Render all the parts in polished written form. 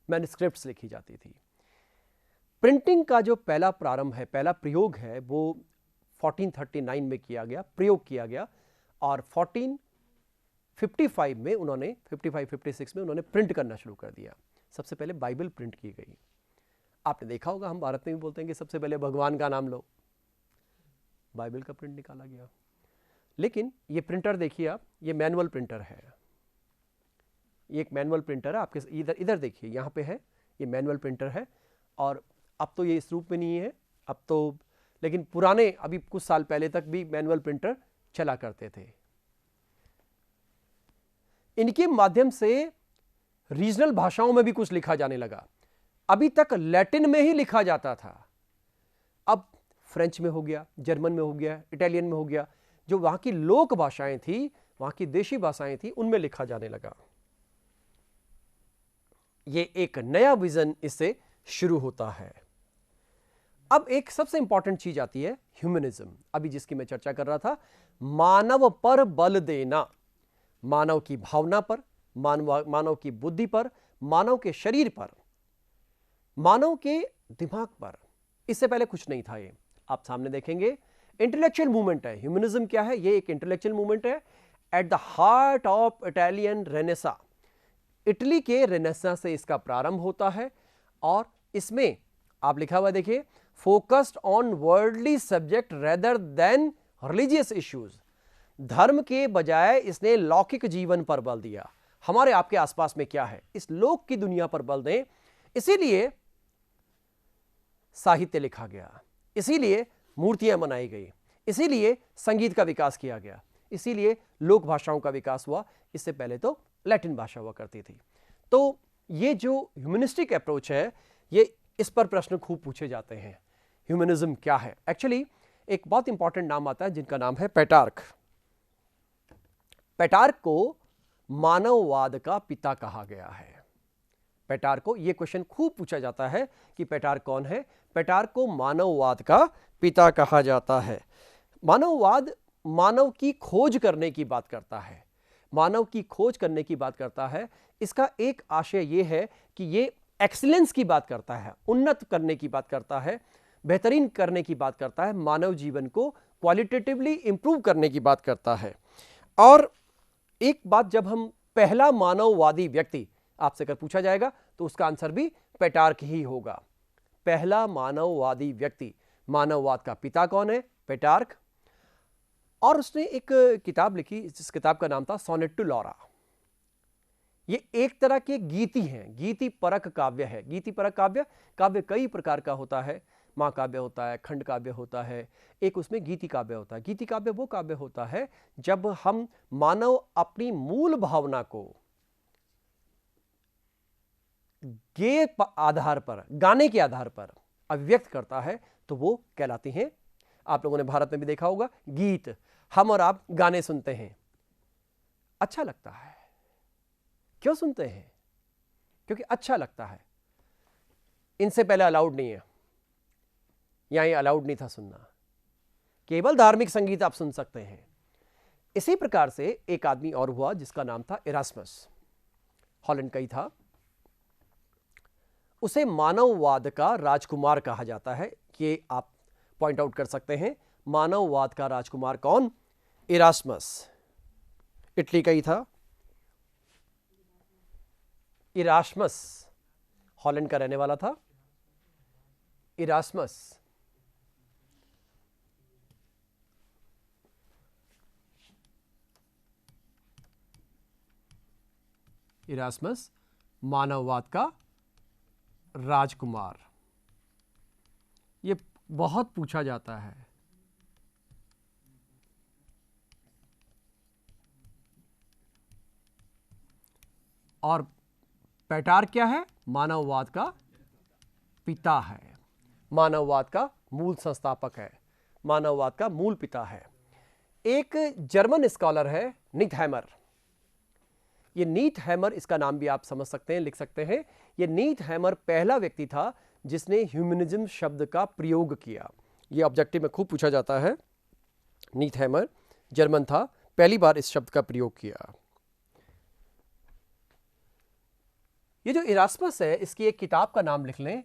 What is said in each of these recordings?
Manuscripts लिखी जाती थी। प्रिंटिंग का जो पहला प्रारंभ है, पहला प्रयोग है, वो 1439 में किया गया, प्रयोग किया गया, और 1455 में उन्होंने 55-56 में उन्होंने प्रिंट करना शुरू कर दिया। सबसे पहले बाइबल प्रिंट की गई। आपने देखा होगा, हम भारत में भी बोलते हैं कि सबसे पहले भगवान का नाम लो, बाइबल का प्रिंट निकाला गया। लेकिन ये प्रिंटर देखिए आप, ये मैनुअल प्रिंटर है, ये एक मैनुअल प्रिंटर है। आपके इधर देखिए, यहाँ पे है, ये मैनुअल प्रिंटर है। और अब तो ये इस रूप में नहीं है अब तो, लेकिन पुराने अभी कुछ साल पहले तक भी मैनुअल प्रिंटर चला करते थे। इनके माध्यम से रीजनल भाषाओं में भी कुछ लिखा जाने लगा। अभी तक लैटिन में ही लिखा जाता था, अब फ्रेंच में हो गया, जर्मन में हो गया, इटालियन में हो गया। जो वहां की लोक भाषाएं थी, वहां की देशी भाषाएं थी, उनमें लिखा जाने लगा। ये एक नया विजन इससे शुरू होता है। अब एक सबसे इंपॉर्टेंट चीज आती है, ह्यूमनिज्म। अभी जिसकी मैं चर्चा कर रहा था, मानव पर बल देना, मानव की भावना पर, मानव की बुद्धि पर, मानव के शरीर पर, मानव के दिमाग पर। इससे पहले कुछ नहीं था। ये आप सामने देखेंगे, इंटेलेक्चुअल मूवमेंट है। ह्यूमनिज्म क्या है? ये एक इंटेलेक्चुअल मूवमेंट है at the heart of Italian Renaissance. Italy के रेनेसा से इसका प्रारंभ होता है, और इसमें आप लिखा हुआ देखिए, focused on worldly subject rather than religious issues. धर्म के बजाय इसने लौकिक जीवन पर बल दिया। हमारे आपके आसपास में क्या है, इस लोक की दुनिया पर बल दें। इसीलिए साहित्य लिखा गया, इसीलिए मूर्तियां बनाई गई, इसीलिए संगीत का विकास किया गया, इसीलिए लोक भाषाओं का विकास हुआ। इससे पहले तो लैटिन भाषा हुआ करती थी। तो ये जो ह्यूमनिस्टिक अप्रोच है, ये इस पर प्रश्न खूब पूछे जाते हैं, ह्यूमनिज्म क्या है। एक्चुअली एक बहुत इंपॉर्टेंट नाम आता है जिनका नाम है पेटार्क। पेटार्क को मानववाद का पिता कहा गया है। पेटार्क को यह क्वेश्चन खूब पूछा जाता है कि पेटार्क कौन है। पेटार्क को मानववाद का पिता कहा जाता है। मानववाद मानव की खोज करने की बात करता है, मानव की खोज करने की बात करता है। इसका एक आशय यह है कि यह एक्सीलेंस की बात करता है, उन्नत करने की बात करता है, बेहतरीन करने की बात करता है, मानव जीवन को क्वालिटेटिवली इंप्रूव करने की बात करता है। और एक बात, जब हम पहला मानववादी व्यक्ति आपसे अगर पूछा जाएगा तो उसका आंसर भी पेटार्क ही होगा। पहला मानववादी व्यक्ति, मानववाद का पिता कौन है? पेटार्क। और उसने एक किताब लिखी, जिस किताब का नाम था सोनेट टू लॉरा। ये एक तरह के गीति हैं, गीति परक काव्य है। गीति परक काव्य, काव्य कई प्रकार का होता है, महाकाव्य होता है, खंड काव्य होता है, एक उसमें गीति काव्य होता है। गीति काव्य वो काव्य होता है जब हम मानव अपनी मूल भावना को गेय आधार पर, गाने के आधार पर अभिव्यक्त करता है, तो वो कहलाती हैं, आप लोगों ने भारत में भी देखा होगा, गीत। हम और आप गाने सुनते हैं, अच्छा लगता है। क्यों सुनते हैं? क्योंकि अच्छा लगता है। इनसे पहले अलाउड नहीं है, यहां ये अलाउड नहीं था सुनना, केवल धार्मिक संगीत आप सुन सकते हैं। इसी प्रकार से एक आदमी और हुआ जिसका नाम था इरास्मस, हॉलैंड का ही था। उसे मानववाद का राजकुमार कहा जाता है। कि आप पॉइंट आउट कर सकते हैं, मानववाद का राजकुमार कौन? इरास्मस, इटली का ही था। इरास्मस हॉलैंड का रहने वाला था। इरास्मस इरास्मस मानववाद का राजकुमार। ये बहुत पूछा जाता है। और पेटार्क क्या है? मानववाद का पिता है, मानववाद का मूल संस्थापक है, मानववाद का मूल पिता है। एक जर्मन स्कॉलर है नीथहैमर। ये नीथहैमर, इसका नाम भी आप समझ सकते हैं, लिख सकते हैं। ये नीथहैमर पहला व्यक्ति था जिसने ह्यूमनिज्म शब्द का प्रयोग किया। ये ऑब्जेक्टिव में खूब पूछा जाता है। नीथहैमर जर्मन था, पहली बार इस शब्द का प्रयोग किया। ये जो इरास्मस है, इसकी एक किताब का नाम लिख लें,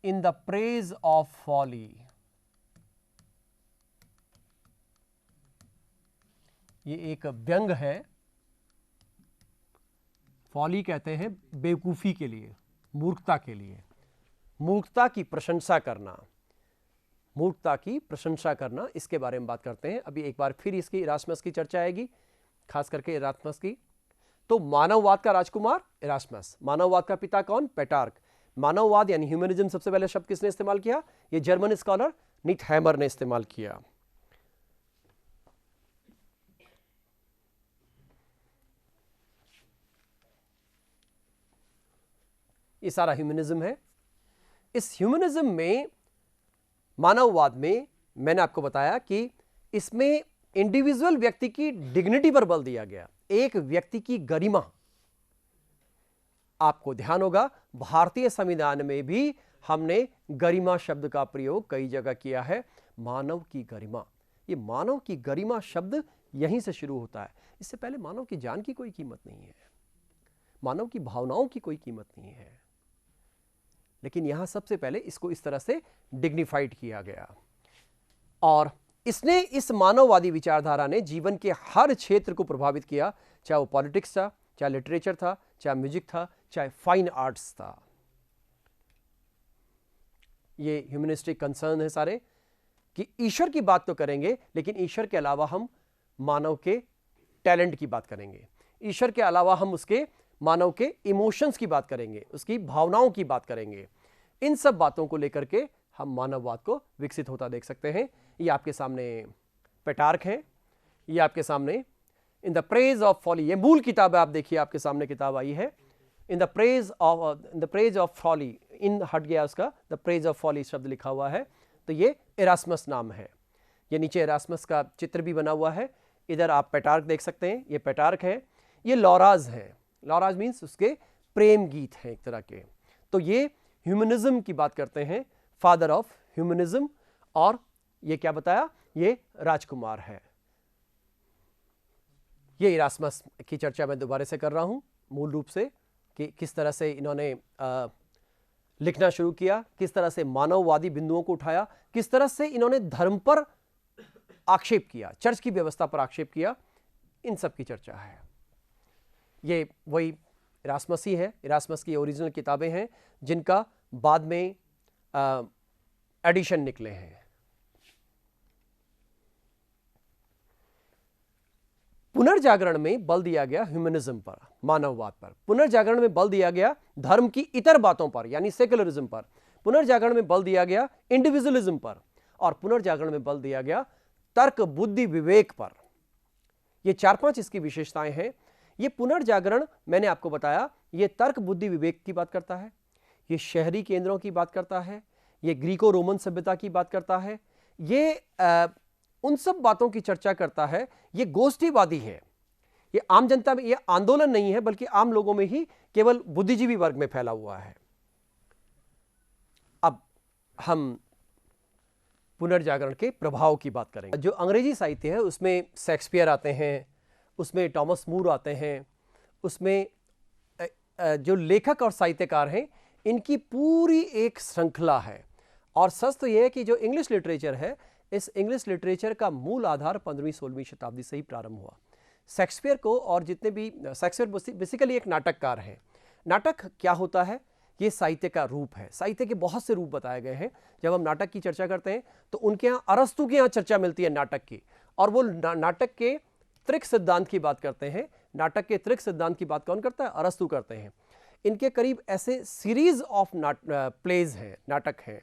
in the praise of folly. ये एक व्यंग है, फॉली कहते हैं बेवकूफी के लिए, मूर्खता के लिए, मूर्खता की प्रशंसा करना, मूर्खता की प्रशंसा करना, इसके बारे में बात करते हैं। अभी एक बार फिर इसकी इरास्मस की चर्चा आएगी, खास करके इरास्मस की। तो मानववाद का राजकुमार इरास्मस, मानववाद का पिता कौन? पेटार्क। मानववाद यानी ह्यूमनिज्म सबसे पहले शब्द किसने इस्तेमाल किया? ये जर्मन स्कॉलर नीथहैमर ने इस्तेमाल किया। ये सारा ह्यूमनिज्म है। इस ह्यूमनिज्म में, मानववाद में, मैंने आपको बताया कि इसमें इंडिविजुअल व्यक्ति की डिग्निटी पर बल दिया गया, एक व्यक्ति की गरिमा। आपको ध्यान होगा भारतीय संविधान में भी हमने गरिमा शब्द का प्रयोग कई जगह किया है। मानव की गरिमा, ये मानव की गरिमा शब्द यहीं से शुरू होता है। इससे पहले मानव की जान की कोई कीमत नहीं है, मानव की भावनाओं की कोई कीमत नहीं है, लेकिन यहां सबसे पहले इसको इस तरह से डिग्निफाइड किया गया। और इसने, इस मानववादी विचारधारा ने जीवन के हर क्षेत्र को प्रभावित किया, चाहे वो पॉलिटिक्स था, चाहे लिटरेचर था, चाहे म्यूजिक था, चाहे फाइन आर्ट्स था। ये ह्यूमनिस्टिक कंसर्न है सारे, कि ईश्वर की बात तो करेंगे, लेकिन ईश्वर के अलावा हम मानव के टैलेंट की बात करेंगे, ईश्वर के अलावा हम उसके मानव के इमोशंस की बात करेंगे, उसकी भावनाओं की बात करेंगे। इन सब बातों को लेकर के हम मानववाद को विकसित होता देख सकते हैं। ये आपके सामने पेटार्क है, ये आपके सामने in the praise of folly, ये मूल किताब है। आप देखिए आपके सामने किताब आई है, in the praise of folly, इन हट गया उसका, द प्रेज ऑफ फॉली शब्द लिखा हुआ है। तो ये इरास्मस नाम है। ये नीचे इरास्मस का चित्र भी बना हुआ है। इधर आप पेटार्क देख सकते हैं, ये पेटार्क है। ये लॉराज है, लॉराज मीन्स उसके प्रेम गीत हैं एक तरह के। तो ये ह्यूमनिज्म की बात करते हैं, फादर ऑफ ह्यूमनिज्म। और ये क्या बताया? ये राजकुमार है। ये इरास्मस की चर्चा मैं दोबारा से कर रहा हूं, मूल रूप से कि किस तरह से इन्होंने लिखना शुरू किया, किस तरह से मानववादी बिंदुओं को उठाया, किस तरह से इन्होंने धर्म पर आक्षेप किया, चर्च की व्यवस्था पर आक्षेप किया, इन सब की चर्चा है। ये वही इरास्मस ही है। इरास्मस की ओरिजिनल किताबें हैं जिनका बाद में एडिशन निकले हैं। पुनर्जागरण में बल दिया गया ह्यूमनिज्म पर, मानववाद पर। पुनर्जागरण में बल दिया गया धर्म की इतर बातों पर, यानी सेकुलरिज्म पर। पुनर्जागरण में बल दिया गया इंडिविजुअलिज्म पर, और पुनर्जागरण में बल दिया गया तर्क, बुद्धि, विवेक पर। ये 4-5 इसकी विशेषताएं हैं। ये पुनर्जागरण, मैंने आपको बताया, ये तर्क, बुद्धि, विवेक की बात करता है, ये शहरी केंद्रों की बात करता है, ये ग्रीको रोमन सभ्यता की बात करता है, ये उन सब बातों की चर्चा करता है। ये गोष्ठीवादी है, ये आम जनता में, ये आंदोलन नहीं है, बल्कि आम लोगों में ही केवल बुद्धिजीवी वर्ग में फैला हुआ है। अब हम पुनर्जागरण के प्रभाव की बात करेंगे। जो अंग्रेजी साहित्य है उसमें शेक्सपियर आते हैं, उसमें टॉमस मूर आते हैं, उसमें जो लेखक और साहित्यकार हैं, इनकी पूरी एक श्रृंखला है। और सच तो यह है कि जो इंग्लिश लिटरेचर है, इस इंग्लिश लिटरेचर का मूल आधार 15वीं-16वीं शताब्दी से ही प्रारंभ हुआ। शेक्सपियर को, और जितने भी, शेक्सपियर बेसिकली एक नाटककार हैं। नाटक क्या होता है? ये साहित्य का रूप है। साहित्य के बहुत से रूप बताए गए हैं। जब हम नाटक की चर्चा करते हैं तो उनके यहाँ, अरस्तु के यहाँ चर्चा मिलती है नाटक की, और वो नाटक के त्रिक सिद्धांत की बात करते हैं। नाटक के त्रिक सिद्धांत की बात कौन करता है? अरस्तु करते हैं। इनके करीब ऐसे सीरीज ऑफ प्लेज हैं, नाटक हैं।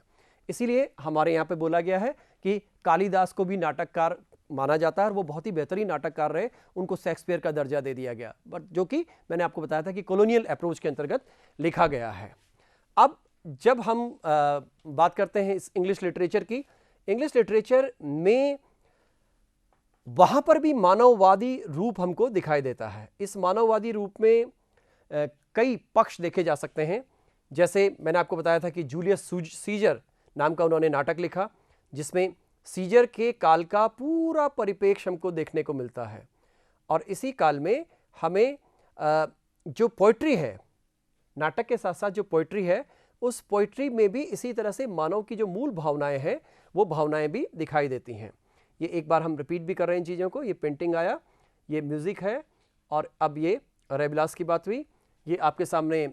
इसीलिए हमारे यहाँ पे बोला गया है कि कालिदास को भी नाटककार माना जाता है, और वो बहुत ही बेहतरीन नाटककार रहे, उनको शेक्सपियर का दर्जा दे दिया गया, बट जो कि मैंने आपको बताया था कि कॉलोनियल अप्रोच के अंतर्गत लिखा गया है। अब जब हम बात करते हैं इस इंग्लिश लिटरेचर की, इंग्लिश लिटरेचर में वहां पर भी मानववादी रूप हमको दिखाई देता है। इस मानववादी रूप में कई पक्ष देखे जा सकते हैं। जैसे मैंने आपको बताया था कि जूलियस सीजर नाम का उन्होंने नाटक लिखा, जिसमें सीजर के काल का पूरा परिप्रेक्ष्य हमको देखने को मिलता है। और इसी काल में हमें जो पोइट्री है, नाटक के साथ साथ जो पोइट्री है उस पोइट्री में भी इसी तरह से मानव की जो मूल भावनाएं हैं वो भावनाएं भी दिखाई देती हैं। ये एक बार हम रिपीट भी कर रहे हैं इन चीज़ों को। ये पेंटिंग आया, ये म्यूज़िक है, और अब ये रेबिलास की बात हुई। ये आपके सामने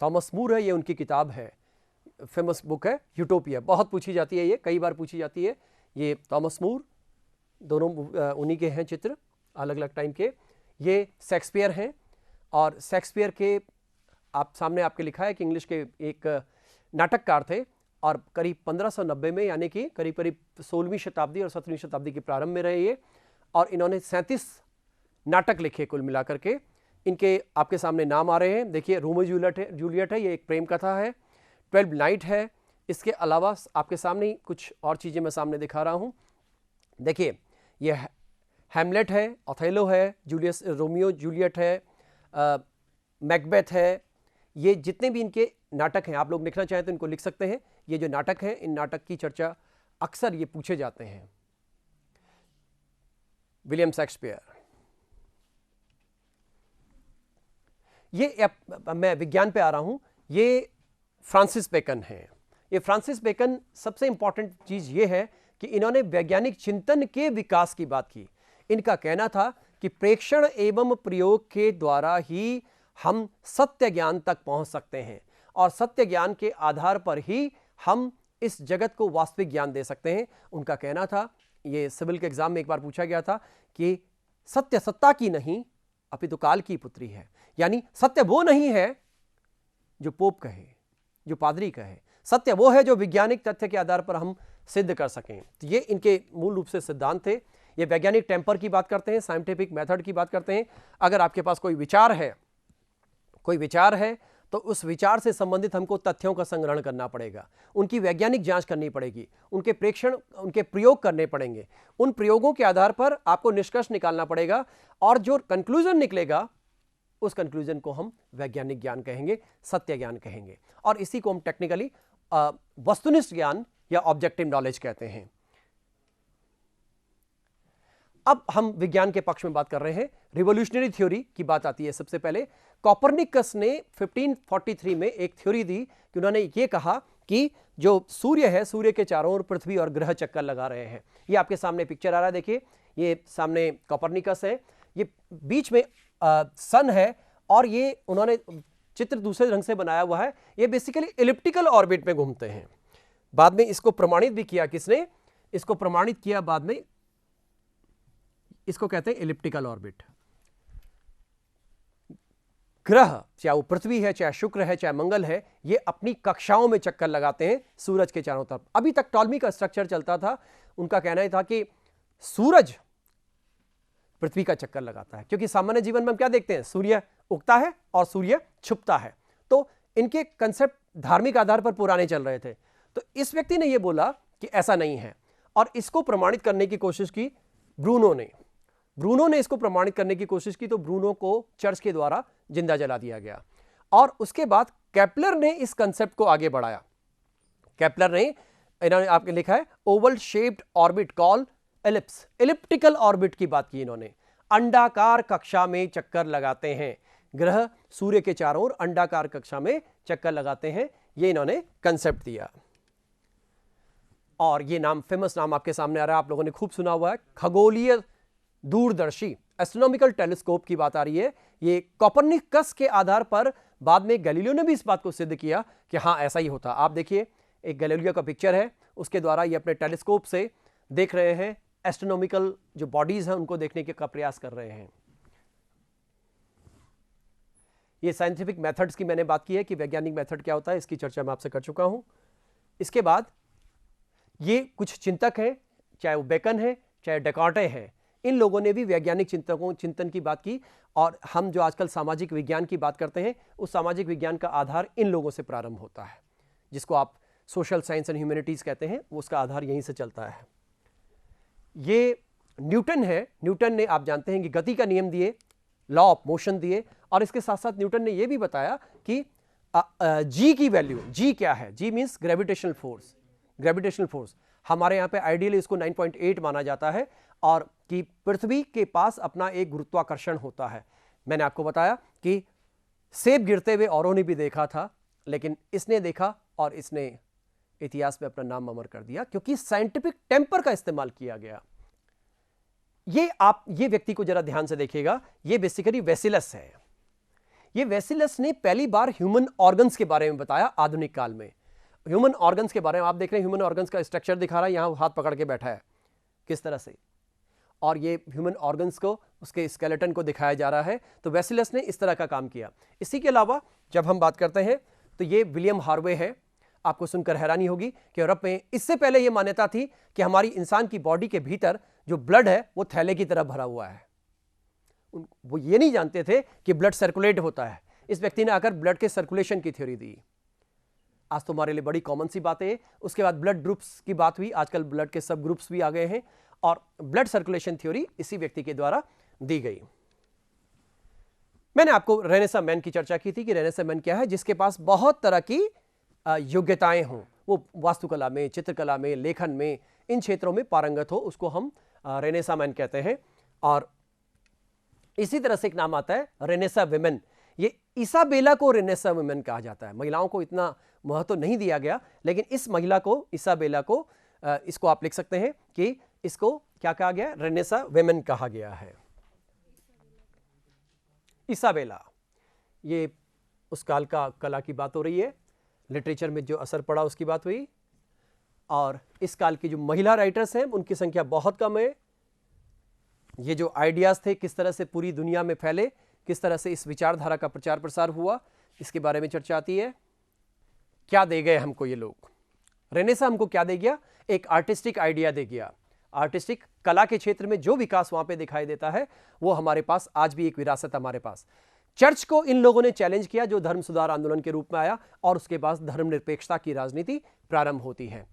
थॉमस मूर है, ये उनकी किताब है, फेमस बुक है यूटोपिया, बहुत पूछी जाती है, ये कई बार पूछी जाती है। ये थॉमस मूर, दोनों उन्हीं के हैं चित्र, अलग अलग टाइम के। ये शेक्सपियर हैं, और शेक्सपियर के आप सामने आपके लिखा है कि इंग्लिश के एक नाटककार थे, और करीब 1590 में, यानी कि करीब करीब 16वीं शताब्दी और 17वीं शताब्दी के प्रारंभ में रहे ये, और इन्होंने 37 नाटक लिखे कुल मिलाकर के। इनके आपके सामने नाम आ रहे हैं, देखिए रोमियो जूलियट है, ये एक प्रेम कथा है। 12 नाइट है। इसके अलावा आपके सामने ही कुछ और चीज़ें मैं सामने दिखा रहा हूँ। देखिए ये हैमलेट है, ओथेलो है, रोमियो जूलियट है, मैकबेथ है। ये जितने भी इनके नाटक हैं, आप लोग लिखना चाहें तो इनको लिख सकते हैं। ये जो नाटक हैं, इन नाटक की चर्चा अक्सर ये पूछे जाते हैं। William Shakespeare. ये मैं विज्ञान पे आ रहा हूं। ये फ्रांसिस बेकन है। ये फ्रांसिस बेकन, सबसे इंपॉर्टेंट चीज ये है कि इन्होंने वैज्ञानिक चिंतन के विकास की बात की। इनका कहना था कि प्रेक्षण एवं प्रयोग के द्वारा ही हम सत्य ज्ञान तक पहुंच सकते हैं, और सत्य ज्ञान के आधार पर ही हम इस जगत को वास्तविक ज्ञान दे सकते हैं। उनका कहना था, ये सिविल के एग्जाम में एक बार पूछा गया था, कि सत्य सत्ता की नहीं अपितु काल की पुत्री है। यानी सत्य वो नहीं है जो पोप कहे, जो पादरी कहे, सत्य वो है जो वैज्ञानिक तथ्य के आधार पर हम सिद्ध कर सकें। तो ये इनके मूल रूप से सिद्धांत थे। ये वैज्ञानिक टेम्पर की बात करते हैं, साइंटिफिक मेथड की बात करते हैं। अगर आपके पास कोई विचार है तो उस विचार से संबंधित हमको तथ्यों का संग्रहण करना पड़ेगा, उनकी वैज्ञानिक जांच करनी पड़ेगी, उनके प्रेक्षण, उनके प्रयोग करने पड़ेंगे। उन प्रयोगों के आधार पर आपको निष्कर्ष निकालना पड़ेगा, और जो कंक्लूजन निकलेगा उस कंक्लूजन को हम वैज्ञानिक ज्ञान कहेंगे, सत्य ज्ञान कहेंगे। और इसी को हम टेक्निकली वस्तुनिष्ठ ज्ञान या ऑब्जेक्टिव नॉलेज कहते हैं। अब हम विज्ञान के पक्ष में बात कर रहे हैं। रिवोल्यूशनरी थ्योरी की बात आती है। सबसे पहले कोपरनिकस ने 1543 में एक थ्योरी दी कि उन्होंने ये कहा कि जो सूर्य है, सूर्य के चारों ओर पृथ्वी और ग्रह चक्कर लगा रहे हैं। ये आपके सामने पिक्चर आ रहा है, देखिए, ये सामने कोपरनिकस है, ये बीच में सन है, और ये उन्होंने चित्र दूसरे ढंग से बनाया हुआ है। ये बेसिकली एलिप्टिकल ऑर्बिट में घूमते हैं। बाद में इसको प्रमाणित भी किया, किसने इसको प्रमाणित किया बाद में, इसको कहते हैं एलिप्टिकल ऑर्बिट। ग्रह, चाहे वो पृथ्वी है, चाहे शुक्र है, चाहे मंगल है, ये अपनी कक्षाओं में चक्कर लगाते हैं सूरज के चारों तरफ। अभी तक टॉलमी का स्ट्रक्चर चलता था। उनका कहना था कि सूरज पृथ्वी का चक्कर लगाता है, क्योंकि सामान्य जीवन में हम क्या देखते हैं, सूर्य उगता है और सूर्य छुपता है। तो इनके कंसेप्ट धार्मिक आधार पर पुराने चल रहे थे। तो इस व्यक्ति ने यह बोला कि ऐसा नहीं है, और इसको प्रमाणित करने की कोशिश की ब्रूनो ने इसको प्रमाणित करने की कोशिश की। तो ब्रूनो को चर्च के द्वारा जिंदा जला दिया गया, और उसके बाद केपलर ने इस कंसेप्ट को आगे बढ़ाया। केपलर ने, इन्होंने आपके लिखा है, Oval shaped orbit call ellipse, elliptical orbit की बात की इन्होंने। अंडाकार कक्षा में चक्कर लगाते हैं ग्रह, सूर्य के चारों ओर अंडाकार कक्षा में चक्कर लगाते हैं, ये इन्होंने कंसेप्ट दिया। और ये नाम, फेमस नाम आपके सामने आ रहा है, आप लोगों ने खूब सुना हुआ है, खगोलीय दूरदर्शी, एस्ट्रोनॉमिकल टेलीस्कोप की बात आ रही है। ये कोपरनिकस के आधार पर बाद में गैलीलियो ने भी इस बात को सिद्ध किया कि हाँ ऐसा ही होता। आप देखिए, एक गैलीलियो का पिक्चर है, उसके द्वारा ये अपने टेलीस्कोप से देख रहे हैं, एस्ट्रोनॉमिकल जो बॉडीज हैं उनको देखने का प्रयास कर रहे हैं। ये साइंटिफिक मेथड्स की मैंने बात की है कि वैज्ञानिक मेथड क्या होता है, इसकी चर्चा मैं आपसे कर चुका हूं। इसके बाद ये कुछ चिंतक हैं, चाहे वो बेकन है, चाहे डेकार्टे हैं, इन लोगों ने भी वैज्ञानिक चिंतन की बात की। और हम जो आजकल सामाजिक विज्ञान की बात करते हैं, उस सामाजिक विज्ञान का आधार इन लोगों से प्रारंभ होता है, जिसको आप सोशल साइंस एंड ह्यूमैनिटीज कहते हैं, उसका आधार यहीं से चलता है। ये न्यूटन है, न्यूटन ने, आप जानते हैं कि गति का नियम दिए, लॉ ऑफ मोशन दिए, और इसके साथ साथ न्यूटन ने यह भी बताया कि जी की वैल्यू, जी क्या है, g means gravitational force. Gravitational force हमारे यहाँ पे आइडियली इसको 9.8 माना जाता है, और कि पृथ्वी के पास अपना एक गुरुत्वाकर्षण होता है। मैंने आपको बताया कि सेब गिरते हुए औरों ने भी देखा था, लेकिन इसने देखा और इसने इतिहास में अपना नाम अमर कर दिया, क्योंकि साइंटिफिक टेम्पर का इस्तेमाल किया गया। ये व्यक्ति को जरा ध्यान से देखिएगा, ये बेसिकली वेसिलस है। ये वेसिलस ने पहली बार ह्यूमन ऑर्गन्स के बारे में बताया आधुनिक काल में। ह्यूमन ऑर्गन्स के बारे में आप देख रहे हैं, ह्यूमन ऑर्गन्स का स्ट्रक्चर दिखा रहा है, यहां हाथ पकड़ के बैठा है किस तरह से, और ये ह्यूमन ऑर्गन्स को, उसके स्केलेटन को दिखाया जा रहा है। तो वेसिलस ने इस तरह का काम किया। इसी के अलावा जब हम बात करते हैं तो ये विलियम हार्वे है। आपको सुनकर हैरानी होगी कि यूरोप में इससे पहले यह मान्यता थी कि हमारी इंसान की बॉडी के भीतर जो ब्लड है वो थैले की तरह भरा हुआ है। वो ये नहीं जानते थे कि ब्लड सर्कुलेट होता है। इस व्यक्ति ने आकर ब्लड के सर्कुलेशन की थ्योरी दी। आज तो हमारे लिए बड़ी कॉमन सी बात है। उसके बाद ब्लड ग्रुप्स की बात हुई, आजकल ब्लड के सब ग्रुप्स भी आ गए हैं, और ब्लड सर्कुलेशन थ्योरी इसी व्यक्ति के द्वारा दी गई। मैंने आपको रेनेसा मैन की चर्चा की थी कि रेनेसा मैन क्या है, जिसके पास बहुत तरह की योग्यताएं हों, वो वास्तुकला में, चित्रकला में, लेखन में, इन क्षेत्रों में पारंगत हो, उसको हम रेनेसा मैन कहते हैं। और इसी तरह से एक नाम आता है रेनेसा विमेन। ये इसाबेला को रेनेसा विमेन कहा जाता है। महिलाओं को इतना महत्व नहीं दिया गया, लेकिन इस महिला को, इसाबेला को, इसको आप लिख सकते हैं कि इसको क्या कहा गया, रेनेसा विमेन कहा गया है। इसाबेला, ये उस काल का कला की बात हो रही है, लिटरेचर में जो असर पड़ा उसकी बात हुई। और इस काल की जो महिला राइटर्स हैं उनकी संख्या बहुत कम है। ये जो आइडियाज थे किस तरह से पूरी दुनिया में फैले, किस तरह से इस विचारधारा का प्रचार प्रसार हुआ, इसके बारे में चर्चा आती है। क्या दे गए हमको ये लोग? रेनेसा हमको क्या दे गया? एक आर्टिस्टिक आइडिया दे गया। आर्टिस्टिक कला के क्षेत्र में जो विकास वहां पे दिखाई देता है वो हमारे पास आज भी एक विरासत हमारे पास। चर्च को इन लोगों ने चैलेंज किया, जो धर्म सुधार आंदोलन के रूप में आया, और उसके बाद धर्मनिरपेक्षता की राजनीति प्रारंभ होती है।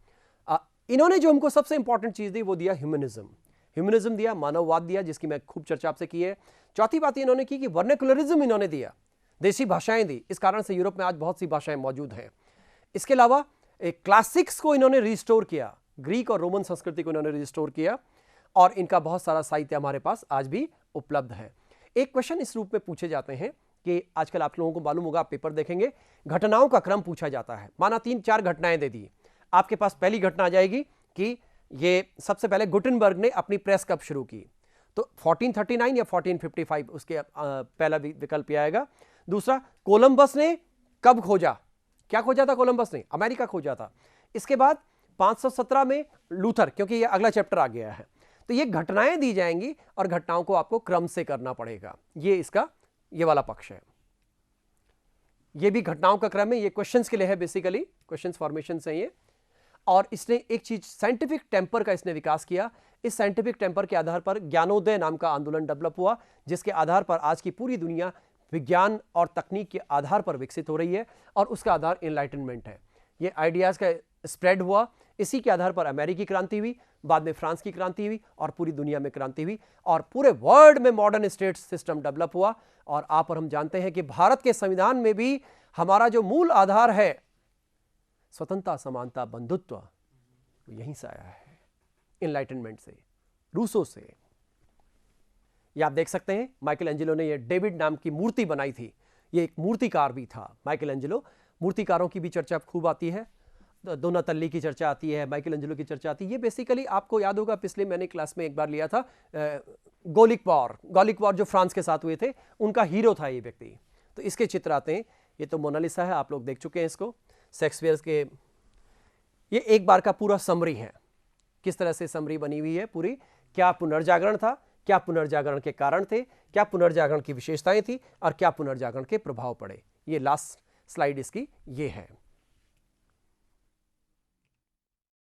इन्होंने जो हमको सबसे इंपॉर्टेंट चीज दी वो दिया ह्यूमनिज्म दिया, मानववाद दिया, जिसकी मैं खूब चर्चा आपसे की है। चौथी बात इन्होंने की कि वर्नाकुलरिज्म इन्होंने दिया, देशी भाषाएं दी। इस कारण से यूरोप में आज बहुत सी भाषाएं मौजूद हैं। इसके अलावा क्लासिक्स को इन्होंने रिस्टोर किया, ग्रीक और रोमन संस्कृति को इन्होंने रिस्टोर किया, और इनका बहुत सारा साहित्य हमारे पास आज भी उपलब्ध है। एक क्वेश्चन इस रूप में पूछे जाते हैं कि आजकल आप लोगों को मालूम होगा, आप पेपर देखेंगे, घटनाओं का क्रम पूछा जाता है। माना 3-4 घटनाएं दे दी, आपके पास पहली घटना आ जाएगी कि ये सबसे पहले गुटेनबर्ग ने अपनी प्रेस कब शुरू की, तो 1439 या 1455 उसके पहला विकल्प आएगा। दूसरा, कोलंबस ने कब खोजा, क्या खोजा था कोलंबस ने? अमेरिका खोजा था। इसके बाद 517 में लूथर, क्योंकि ये अगला चैप्टर आ गया है। तो ये घटनाएं दी जाएंगी और घटनाओं को आपको क्रम से करना पड़ेगा। ये इसका ये वाला पक्ष है। ये भी घटनाओं का क्रम है, ये क्वेश्चंस के लिए है, बेसिकली क्वेश्चंस फॉर्मेशन से ये। और इसने एक चीज, साइंटिफिक टेम्पर का इसने विकास किया। इस साइंटिफिक टेम्पर के आधार पर ज्ञानोदय नाम का आंदोलन डेवलप हुआ, जिसके आधार पर आज की पूरी दुनिया विज्ञान और तकनीक के आधार पर विकसित हो रही है, और उसका आधार एनलाइटनमेंट है। ये आइडियाज का स्प्रेड हुआ, इसी के आधार पर अमेरिकी क्रांति हुई, बाद में फ्रांस की क्रांति हुई, और पूरी दुनिया में क्रांति हुई, और पूरे वर्ल्ड में मॉडर्न स्टेट सिस्टम डेवलप हुआ। और आप और हम जानते हैं कि भारत के संविधान में भी हमारा जो मूल आधार है, स्वतंत्रता, समानता, बंधुत्व, यहीं से आया है, एनलाइटनमेंट से, रूसो से। ये आप देख सकते हैं, माइकल एंजेलो ने ये डेविड नाम की मूर्ति बनाई थी। ये एक मूर्तिकार भी था माइकल एंजेलो। मूर्तिकारों की भी चर्चा खूब आती है, दोनातल्ली की चर्चा आती है, माइकल एंजेलो की चर्चा आती है। ये बेसिकली आपको याद होगा, पिछले मैंने क्लास में एक बार लिया था, गोलिक वॉर जो फ्रांस के साथ हुए थे, उनका हीरो था ये व्यक्ति। तो इसके चित्र आते हैं। ये तो मोनालिसा है, आप लोग देख चुके हैं इसको, शेक्सपियर के। ये एक बार का पूरा समरी है, किस तरह से समरी बनी हुई है पूरी। क्या पुनर्जागरण था, क्या पुनर्जागरण के कारण थे, क्या पुनर्जागरण की विशेषताएं थी, और क्या पुनर्जागरण के प्रभाव पड़े। ये लास्ट स्लाइड इसकी ये है।